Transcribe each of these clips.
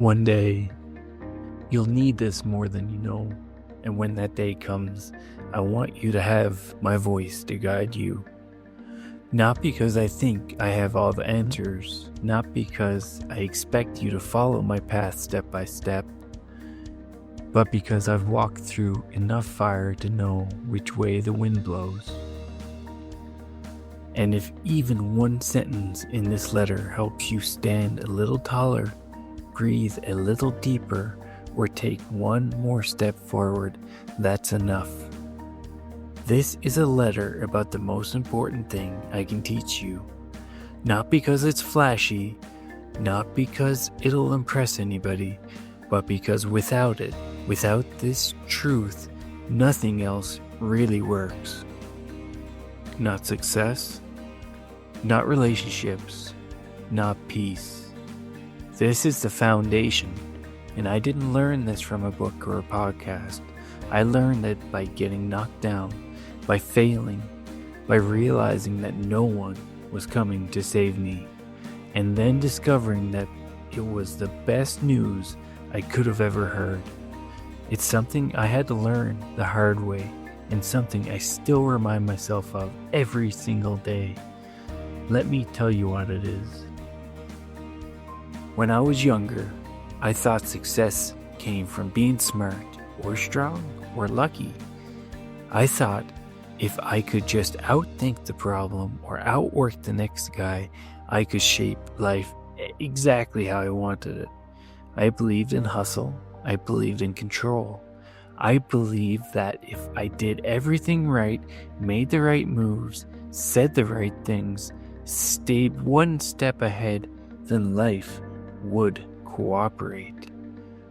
One day, you'll need this more than you know, and when that day comes, I want you to have my voice to guide you. Not because I think I have all the answers, not because I expect you to follow my path step by step, but because I've walked through enough fire to know which way the wind blows. And if even one sentence in this letter helps you stand a little taller, breathe a little deeper, or take one more step forward, that's enough. This is a letter about the most important thing I can teach you. Not because it's flashy, not because it'll impress anybody, but because without this truth, nothing else really works. Not success, not relationships, not peace. This is the foundation, and I didn't learn this from a book or a podcast. I learned it by getting knocked down, by failing, by realizing that no one was coming to save me, and then discovering that it was the best news I could have ever heard. It's something I had to learn the hard way, and something I still remind myself of every single day. Let me tell you what it is. When I was younger, I thought success came from being smart, or strong, or lucky. I thought if I could just outthink the problem or outwork the next guy, I could shape life exactly how I wanted it. I believed in hustle. I believed in control. I believed that if I did everything right, made the right moves, said the right things, stayed one step ahead, then life would cooperate.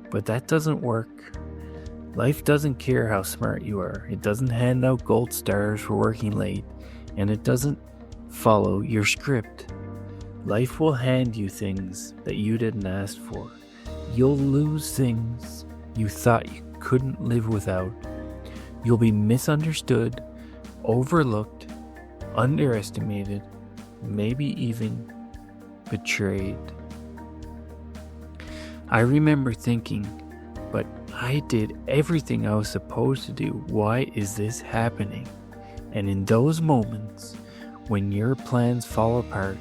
But that doesn't work. Life doesn't care how smart you are. It doesn't hand out gold stars for working late, and it doesn't follow your script. Life will hand you things that you didn't ask for. You'll lose things you thought you couldn't live without. You'll be misunderstood, overlooked, underestimated, maybe even betrayed. I remember thinking, but I did everything I was supposed to do. Why is this happening? And in those moments, when your plans fall apart,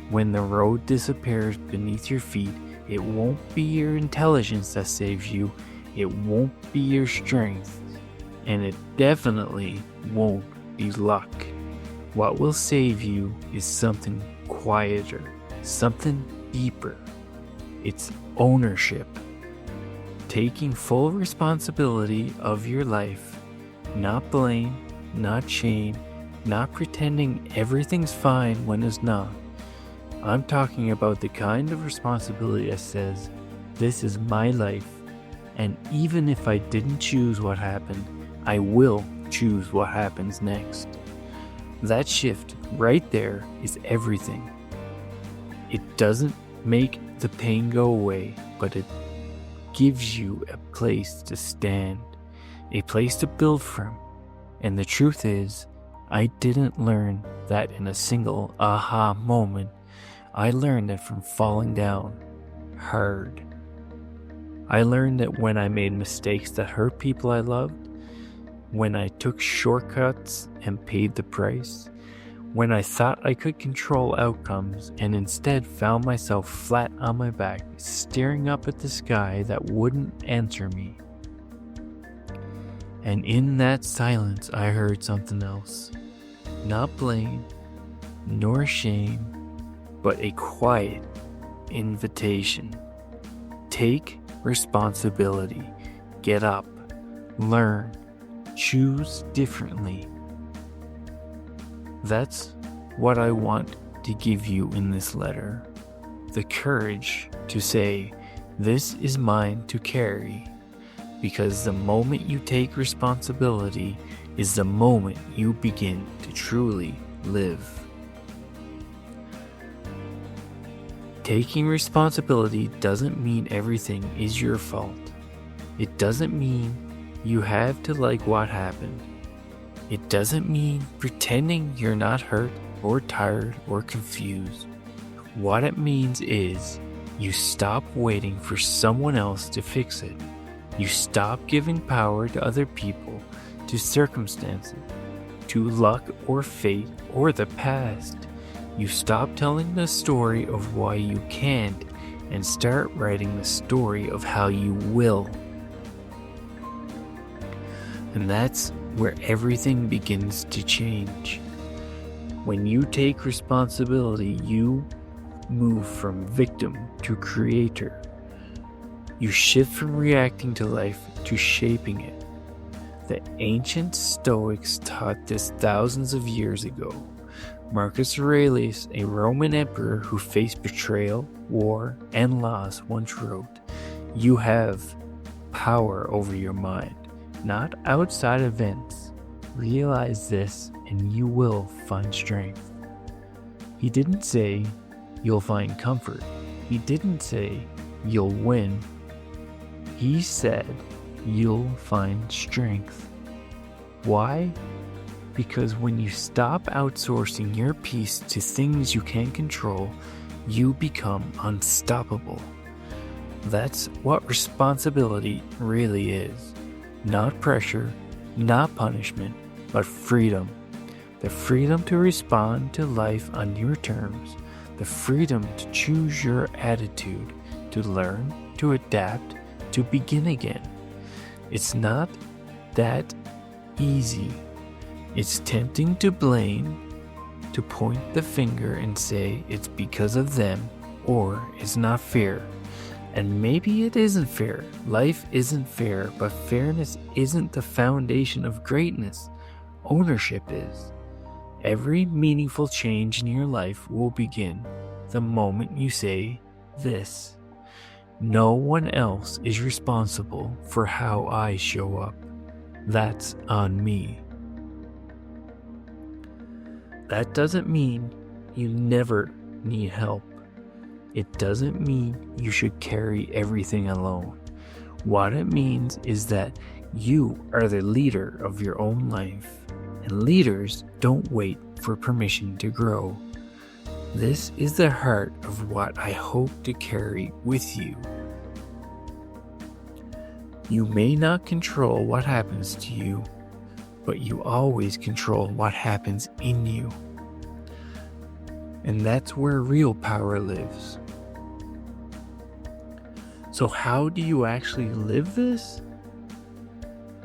when the road disappears beneath your feet, it won't be your intelligence that saves you. It won't be your strength. And it definitely won't be luck. What will save you is something quieter, something deeper. It's ownership. Taking full responsibility of your life. Not blame, not shame, not pretending everything's fine when it's not. I'm talking about the kind of responsibility that says, this is my life, and even if I didn't choose what happened, I will choose what happens next. That shift right there is everything. It doesn't make the pain go away, but it gives you a place to stand, a place to build from. And the truth is, I didn't learn that in a single aha moment. I learned it from falling down hard. I learned that when I made mistakes that hurt people I loved, when I took shortcuts and paid the price, when I thought I could control outcomes and instead found myself flat on my back, staring up at the sky that wouldn't answer me. And in that silence, I heard something else. Not blame, nor shame, but a quiet invitation. Take responsibility. Get up. Learn. Choose differently. That's what I want to give you in this letter. The courage to say, this is mine to carry. Because the moment you take responsibility is the moment you begin to truly live. Taking responsibility doesn't mean everything is your fault. It doesn't mean you have to like what happened. It doesn't mean pretending you're not hurt or tired or confused. What it means is You stop waiting for someone else to fix it. You stop giving power to other people, to circumstances, to luck or fate or the past. You stop telling the story of why you can't and start writing the story of how you will. And that's where everything begins to change. When you take responsibility, you move from victim to creator. You shift from reacting to life to shaping it. The ancient Stoics taught this thousands of years ago. Marcus Aurelius, a Roman emperor who faced betrayal, war, and loss, once wrote, "You have power over your mind, not outside events. Realize this and you will find strength." He didn't say you'll find comfort. He didn't say you'll win. He said you'll find strength. Why? Because when you stop outsourcing your peace to things you can't control, you become unstoppable. That's what responsibility really is. Not pressure, not punishment, but freedom. The freedom to respond to life on your terms. The freedom to choose your attitude, to learn, to adapt, to begin again. It's not that easy. It's tempting to blame, to point the finger and say it's because of them or it's not fair. And maybe it isn't fair. Life isn't fair, but fairness isn't the foundation of greatness. Ownership is. Every meaningful change in your life will begin the moment you say this: no one else is responsible for how I show up. That's on me. That doesn't mean you never need help. It doesn't mean you should carry everything alone. What it means is that you are the leader of your own life, and leaders don't wait for permission to grow. This is the heart of what I hope to carry with you. You may not control what happens to you, but you always control what happens in you. And that's where real power lives. So how do you actually live this?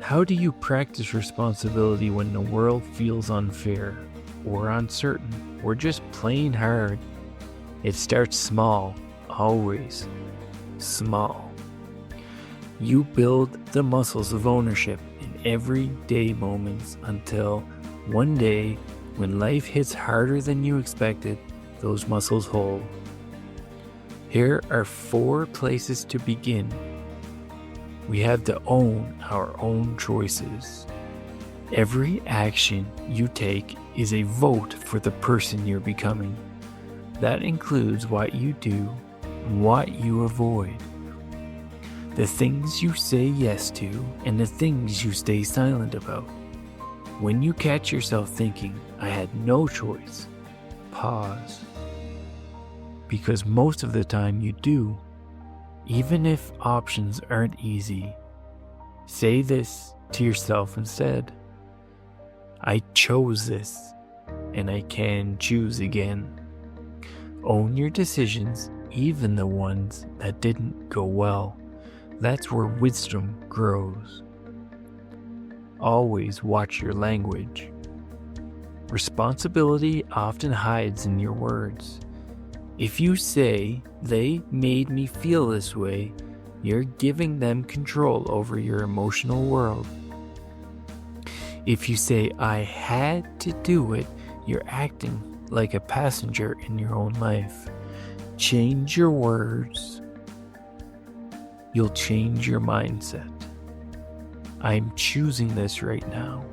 How do you practice responsibility when the world feels unfair, or uncertain, or just plain hard? It starts small, always small. You build the muscles of ownership in everyday moments until one day, when life hits harder than you expected, those muscles hold. Here are 4 places to begin. We have to own our own choices. Every action you take is a vote for the person you're becoming. That includes what you do and what you avoid. The things you say yes to and the things you stay silent about. When you catch yourself thinking, I had no choice, pause. Because most of the time you do, even if options aren't easy. Say this to yourself instead: I chose this, and I can choose again. Own your decisions, even the ones that didn't go well. That's where wisdom grows. Always watch your language. Responsibility often hides in your words. If you say, they made me feel this way, you're giving them control over your emotional world. If you say, I had to do it, you're acting like a passenger in your own life. Change your words. You'll change your mindset. I'm choosing this right now.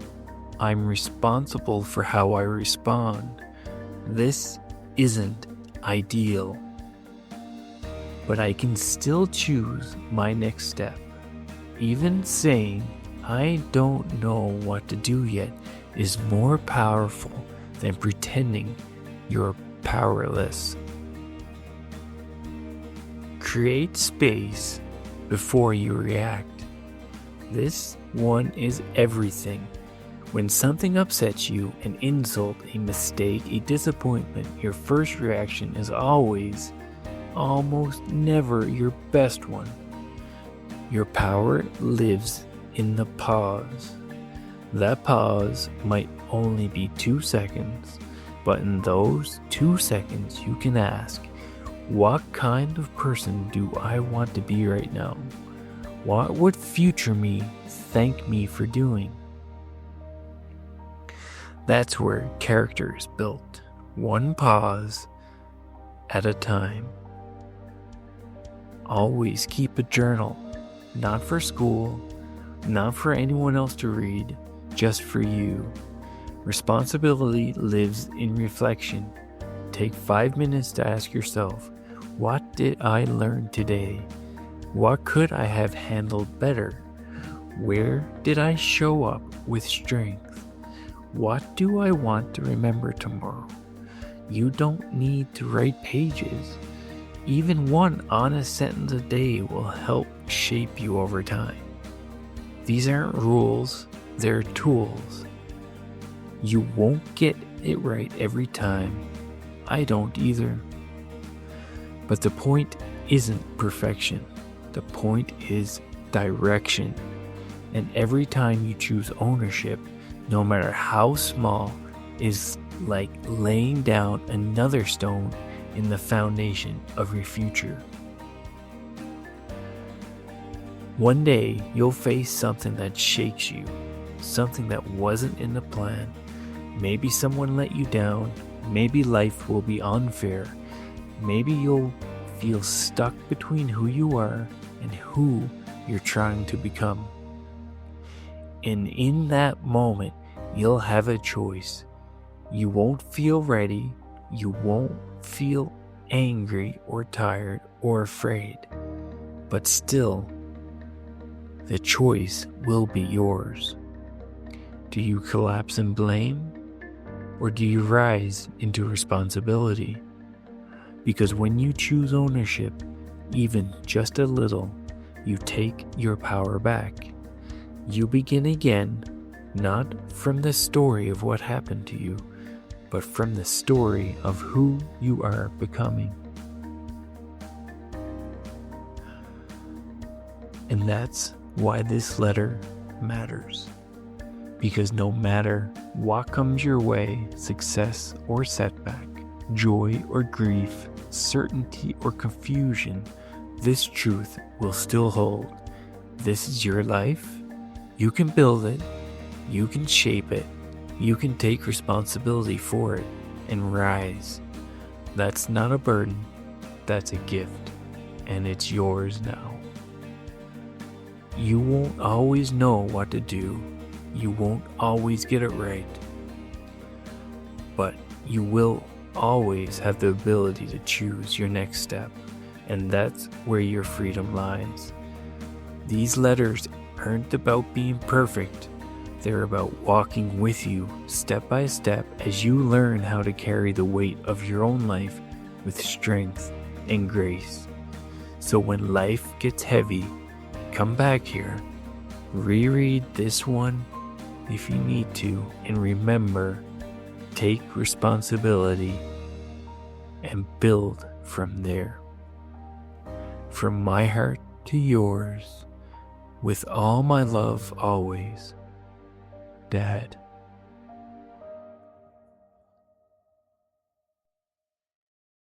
I'm responsible for how I respond. This isn't ideal, but I can still choose my next step. Even saying, I don't know what to do yet, is more powerful than pretending you're powerless. create space before you react. This one is everything. When something upsets you, an insult, a mistake, a disappointment, your first reaction is always, almost never your best one. Your power lives in the pause. That pause might only be 2 seconds, but in those 2 seconds you can ask, what kind of person do I want to be right now? What would future me thank me for doing? That's where character is built, one pause at a time. Always keep a journal, not for school, not for anyone else to read, just for you. Responsibility lives in reflection. Take 5 minutes to ask yourself, what did I learn today? What could I have handled better? Where did I show up with strength? What do I want to remember tomorrow? You don't need to write pages. Even one honest sentence a day will help shape you over time. These aren't rules, they're tools. You won't get it right every time. I don't either. But the point isn't perfection. The point is direction. And every time you choose ownership, no matter how small, is like laying down another stone in the foundation of your future. One day, you'll face something that shakes you, something that wasn't in the plan. Maybe someone let you down. Maybe life will be unfair. Maybe you'll feel stuck between who you are and who you're trying to become. And in that moment, you'll have a choice. You won't feel ready. You won't feel angry or tired or afraid. But still, the choice will be yours. Do you collapse in blame? Or do you rise into responsibility? Because when you choose ownership, even just a little, you take your power back. You begin again, not from the story of what happened to you, but from the story of who you are becoming. And that's why this letter matters. Because no matter what comes your way, success or setback, joy or grief, certainty or confusion, this truth will still hold. This is your life. You can build it. You can shape it. You can take responsibility for it and rise. That's not a burden. That's a gift. And it's yours now. You won't always know what to do. You won't always get it right. But you will always have the ability to choose your next step. And that's where your freedom lies. These letters aren't about being perfect. They're about walking with you step by step as you learn how to carry the weight of your own life with strength and grace. So when life gets heavy, come back here, reread this one if you need to, and remember, take responsibility and build from there. From my heart to yours, with all my love always, Dad.